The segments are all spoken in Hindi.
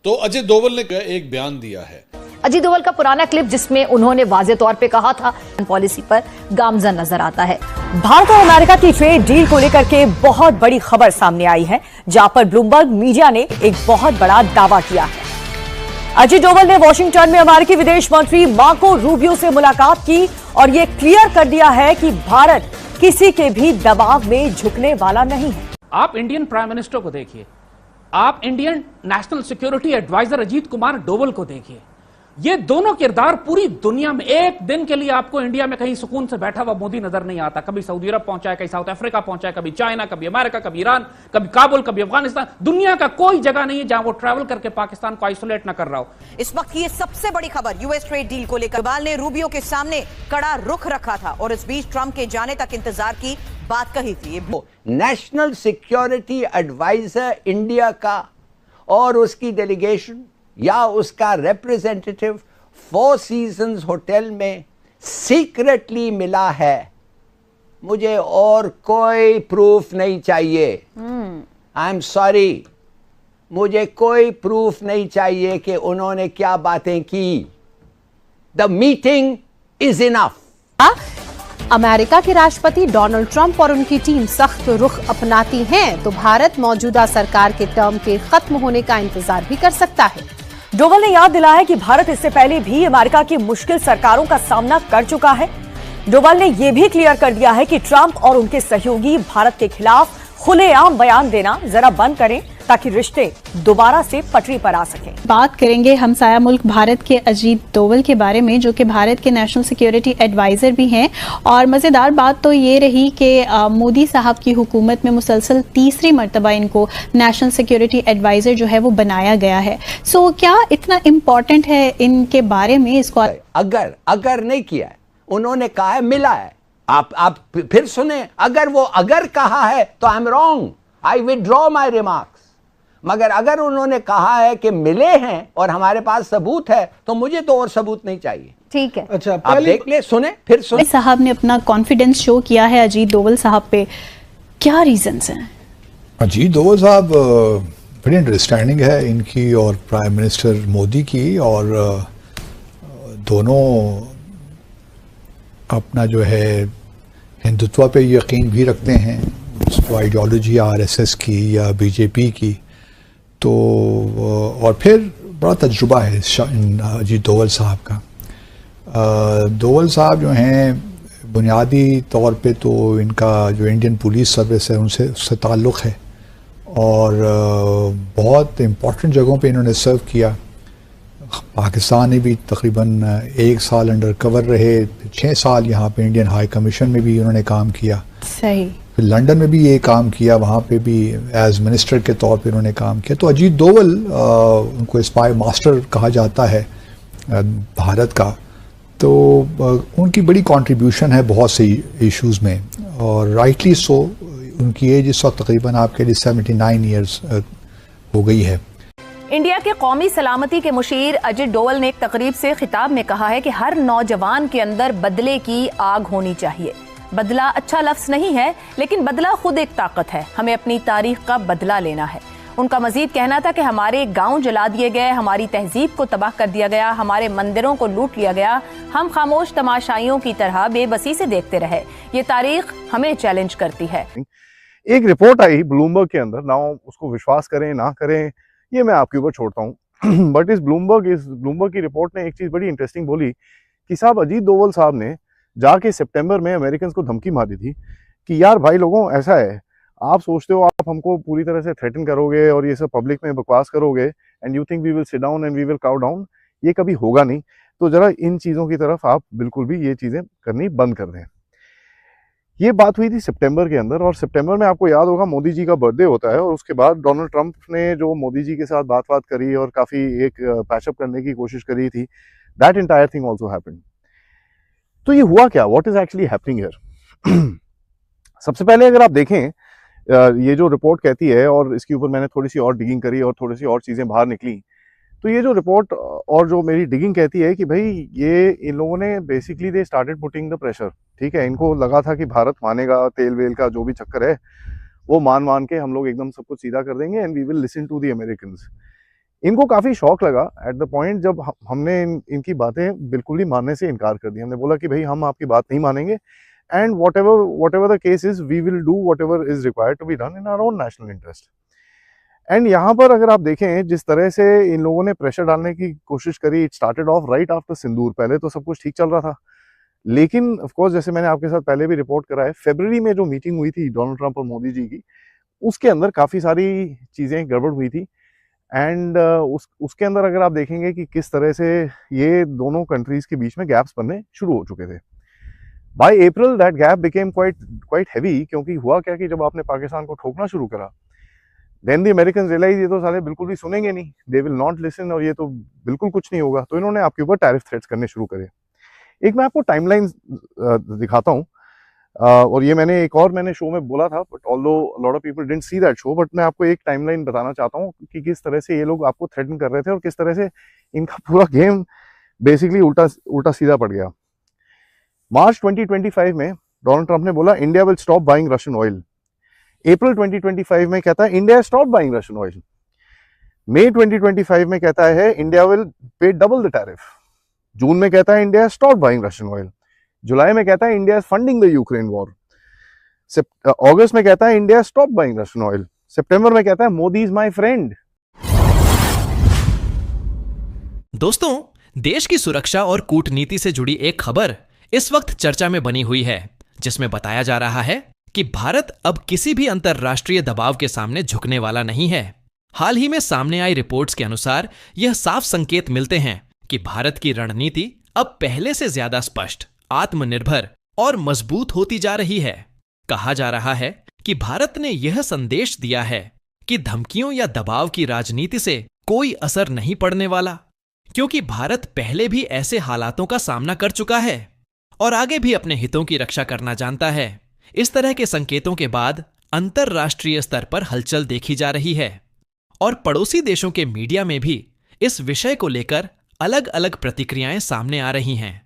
तो अजय डोवल ने एक बयान दिया है। अजीत डोवल का पुराना क्लिप जिसमें उन्होंने वाज़े तौर पे कहा था पॉलिसी पर गामजन नजर आता है। भारत और अमेरिका की ट्रेड डील को लेकर के बहुत बड़ी खबर सामने आई है, जहां पर ब्लूमबर्ग मीडिया ने एक बहुत बड़ा दावा किया है। अजीत डोवल ने वॉशिंगटन में अमेरिकी विदेश मंत्री मार्को रूबियो से मुलाकात की और ये क्लियर कर दिया है कि भारत किसी के भी दबाव में झुकने वाला नहीं है। आप इंडियन प्राइम मिनिस्टर को देखिए, आप Indian national security adviser Ajit Kumar Doval को देखिए, ये दोनों किरदार पूरी दुनिया में एक दिन के लिए आपको इंडिया में कहीं सुकून से बैठा हुआ मोदी नजर नहीं आता। कभी सऊदी अरब पहुंचा है, कहीं साउथ अफ्रीका पहुंचा है, कभी चाइना, कभी अमेरिका, कभी ईरान, कभी काबुल, कभी अफगानिस्तान। दुनिया का कोई जगह नहीं है जहां वो ट्रैवल करके पाकिस्तान को आइसोलेट ना कर रहा हो। इस वक्त की ये सबसे बड़ी खबर यूएस ट्रेड डील को लेकर डोवल ने रूबियो के सामने कड़ा रुख रखा था और इस बीच ट्रंप के जाने तक इंतजार की बात कही थी। नेशनल सिक्योरिटी एडवाइजर इंडिया का और उसकी डेलीगेशन या उसका रिप्रेजेंटेटिव फोर सीजन्स होटल में सीक्रेटली मिला है। मुझे और कोई प्रूफ नहीं चाहिए। आई एम सॉरी, मुझे कोई प्रूफ नहीं चाहिए कि उन्होंने क्या बातें की। The meeting is enough. America के राष्ट्रपति डोनाल्ड ट्रंप और उनकी टीम सख्त रुख अपनाती हैं तो भारत मौजूदा सरकार के टर्म के खत्म होने का इंतजार भी कर सकता है। डोवल ने याद दिलाया कि भारत इससे पहले भी अमेरिका की मुश्किल सरकारों का सामना कर चुका है। डोवल ने यह भी क्लियर कर दिया है कि ट्रंप और उनके सहयोगी भारत के खिलाफ खुलेआम बयान देना जरा बंद करें ताकि रिश्ते दोबारा से पटरी पर आ सकें। बात करेंगे हमसाया मुल्क भारत के अजीत डोवल के बारे में, जो कि भारत के नेशनल सिक्योरिटी एडवाइजर भी हैं। और मज़ेदार बात तो ये रही कि मोदी साहब की हुकूमत में मुसलसल तीसरी मरतबा इनको नेशनल सिक्योरिटी एडवाइजर जो है वो बनाया गया है। सो क्या इतना इम्पोर्टेंट है इनके बारे में? इसको अगर नहीं किया है, उन्होंने कहा है मिला है। आप फिर सुने, अगर वो अगर कहा है तो I am wrong, I withdraw my remarks. मगर अगर उन्होंने कहा है कि मिले हैं और हमारे पास सबूत है तो मुझे तो और सबूत नहीं चाहिए। ठीक है, अच्छा आप देख ले, सुने फिर सुने। साहब ने अपना कॉन्फिडेंस शो किया है अजीत डोवल साहब पे, क्या रीजंस हैं? अजीत डोवल साहब बड़ी अंडरस्टैंडिंग है इनकी और प्राइम मिनिस्टर मोदी की, और दोनों अपना जो है हिंदुत्व पे यकीन भी रखते हैं, उसको आइडियोलॉजी आरएसएस की या बीजेपी की। तो और फिर बड़ा तजुर्बा है अजीत डोवल साहब का। डोवल साहब जो हैं बुनियादी तौर पे तो इनका जो इंडियन पुलिस सर्विस है उससे ताल्लुक़ है, और बहुत इम्पोर्टेंट जगहों पे इन्होंने सर्व किया। पाकिस्तान में भी तकरीबन 1 साल अंडर कवर रहे, 6 साल यहाँ पे इंडियन हाई कमीशन में भी उन्होंने काम किया। सही। फिर लंदन में भी ये काम किया, वहाँ पे भी एज मिनिस्टर के तौर पे उन्होंने काम किया। तो अजीत डोवल उनको स्पाई मास्टर कहा जाता है भारत का। तो उनकी बड़ी कंट्रीब्यूशन है बहुत से इश्यूज़ में, और राइटली सो। उनकी एज इस वक्त तकरीबन आपके लिए 79 ईयर्स हो गई है। इंडिया के कौमी सलामती के मुशीर अजीत डोवल ने एक तकरीब से खिताब में कहा है कि हर नौजवान के अंदर बदले की आग होनी चाहिए। बदला अच्छा लफ्ज नहीं है, लेकिन बदला खुद एक ताकत है। हमें अपनी तारीख का बदला लेना है। उनका मजीद कहना था कि हमारे गांव जला दिए गए, हमारी तहजीब को तबाह कर दिया गया, हमारे मंदिरों को लूट लिया गया। हम खामोश तमाशाइयों की तरह बेबसी से देखते रहे। ये तारीख हमें चैलेंज करती है। एक रिपोर्ट आई ब्लूमबर्ग के अंदर, ना उसको विश्वास करें ना करें ये मैं आपके ऊपर छोड़ता हूँ। बट इस ब्लूमबर्ग की रिपोर्ट ने एक चीज़ बड़ी इंटरेस्टिंग बोली कि साहब अजीत डोवल साहब ने जाके सितंबर में अमेरिकन को धमकी मारी थी कि यार भाई लोगों ऐसा है, आप सोचते हो आप हमको पूरी तरह से थ्रेटन करोगे और ये सब पब्लिक में बकवास करोगे and you think we will sit down and we will cow down, ये कभी होगा नहीं। तो जरा इन चीज़ों की तरफ आप बिल्कुल भी ये चीज़ें करनी बंद कर दें। ये बात हुई थी सितंबर के अंदर, और सितंबर में आपको याद होगा मोदी जी का बर्थडे होता है, और उसके बाद डोनाल्ड ट्रंप ने जो मोदी जी के साथ बात करी और काफ़ी एक पैचअप करने की कोशिश करी थी, that entire thing also happened. तो ये हुआ क्या, what is actually happening here? सबसे पहले अगर आप देखें ये जो रिपोर्ट कहती है, और इसके ऊपर मैंने थोड़ी सी और डिगिंग करी और थोड़ी सी और चीज़ें बाहर निकली, तो ये जो रिपोर्ट और जो मेरी डिगिंग कहती है कि भाई ये इन लोगों ने basically they started putting the pressure. ठीक है, इनको लगा था कि भारत मानेगा, तेल वेल का जो भी चक्कर है वो मान के हम लोग एकदम सब कुछ सीधा कर देंगे and we will listen to the Americans. इनको काफ़ी शौक लगा एट द पॉइंट जब हमने इनकी बातें बिल्कुल ही मानने से इनकार कर दिया। हमने बोला कि भाई हम आपकी बात नहीं मानेंगे, and whatever the case is we will do whatever is required to be done in our own national interest. And यहाँ पर अगर आप देखें जिस तरह से इन लोगों ने प्रेशर डालने की कोशिश करी, it started off right after Sindoor. पहले तो सब कुछ ठीक चल रहा था, लेकिन ऑफ कोर्स जैसे मैंने आपके साथ पहले भी रिपोर्ट करा है, फरवरी में जो मीटिंग हुई थी डोनाल्ड ट्रंप और मोदी जी की, उसके अंदर काफ़ी सारी चीज़ें गड़बड़ हुई थी। एंड उसके अंदर अगर आप देखेंगे कि किस तरह से ये दोनों कंट्रीज़ के बीच में गैप्स बनने शुरू हो चुके थे। By April that gap became quite heavy, क्योंकि हुआ क्या कि जब आपने पाकिस्तान को ठोकना शुरू करा, देन द अमेरिकन रियलाइज ये तो साले बिल्कुल भी सुनेंगे नहीं, दे विल नॉट लिसन, और ये तो बिल्कुल कुछ नहीं होगा, तो इन्होंने आपके ऊपर टैरिफ थ्रेट्स करने शुरू करे। एक मैं आपको टाइमलाइन दिखाता हूँ, और ये मैंने शो में बोला था, but although lot of people didn't see that show, but मैं आपको एक टाइमलाइन बताना चाहता हूँ कि किस तरह से ये लोग आपको थ्रेटन कर रहे थे और किस तरह से इनका पूरा गेम बेसिकली उल्टा सीधा पड़ गया। मार्च 2025 में डोनाल्ड ट्रंप ने बोला India will stop buying Russian oil. April 2025 में कहता है India stop buying Russian oil. मई 2025 में कहता है India will pay double the tariff. June में कहता है India stop buying Russian oil. July में कहता है India is funding the Ukraine war. अगस्त में कहता है India stop buying Russian oil. सितंबर में कहता है मोदी इज माय फ्रेंड। दोस्तों, देश की सुरक्षा और कूटनीति से जुड़ी एक खबर इस वक्त चर्चा में बनी हुई है, जिसमें बताया जा रहा है कि भारत अब किसी भी अंतरराष्ट्रीय दबाव के सामने झुकने वाला नहीं है। हाल ही में सामने आई रिपोर्ट्स के अनुसार यह साफ संकेत मिलते हैं कि भारत की रणनीति अब पहले से ज्यादा स्पष्ट, आत्मनिर्भर और मजबूत होती जा रही है। कहा जा रहा है कि भारत ने यह संदेश दिया है कि धमकियों या दबाव की राजनीति से कोई असर नहीं पड़ने वाला, क्योंकि भारत पहले भी ऐसे हालातों का सामना कर चुका है और आगे भी अपने हितों की रक्षा करना जानता है। इस तरह के संकेतों के बाद अंतरराष्ट्रीय स्तर पर हलचल देखी जा रही है और पड़ोसी देशों के मीडिया में भी इस विषय को लेकर अलग अलग प्रतिक्रियाएं सामने आ रही हैं।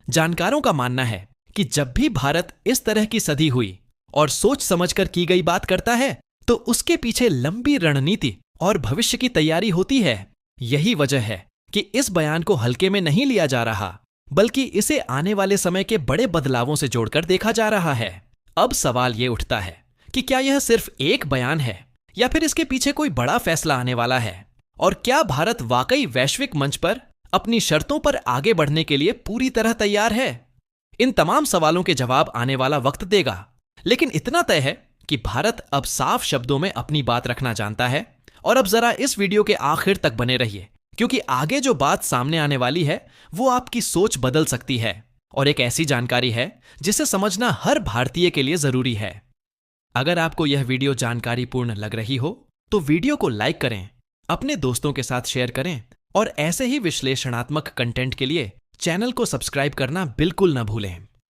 जानकारों का मानना है कि जब भी भारत इस तरह की सधी हुई और सोच समझकर की गई बात करता है, तो उसके पीछे लंबी रणनीति और भविष्य की तैयारी होती है। यही वजह है कि इस बयान को हल्के में नहीं लिया जा रहा, बल्कि इसे आने वाले समय के बड़े बदलावों से जोड़कर देखा जा रहा है। अब सवाल ये उठता है कि क्या यह सिर्फ एक बयान है या फिर इसके पीछे कोई बड़ा फैसला आने वाला है, और क्या भारत वाकई वैश्विक मंच पर अपनी शर्तों पर आगे बढ़ने के लिए पूरी तरह तैयार है? इन तमाम सवालों के जवाब आने वाला वक्त देगा, लेकिन इतना तय है कि भारत अब साफ शब्दों में अपनी बात रखना जानता है। और अब जरा इस वीडियो के आखिर तक बने रहिए, क्योंकि आगे जो बात सामने आने वाली है वो आपकी सोच बदल सकती है और एक ऐसी जानकारी है जिसे समझना हर भारतीय के लिए जरूरी है। अगर आपको यह वीडियो जानकारीपूर्ण लग रही हो तो वीडियो को लाइक करें, अपने दोस्तों के साथ शेयर करें और ऐसे ही विश्लेषणात्मक कंटेंट के लिए चैनल को सब्सक्राइब करना बिल्कुल न भूलें।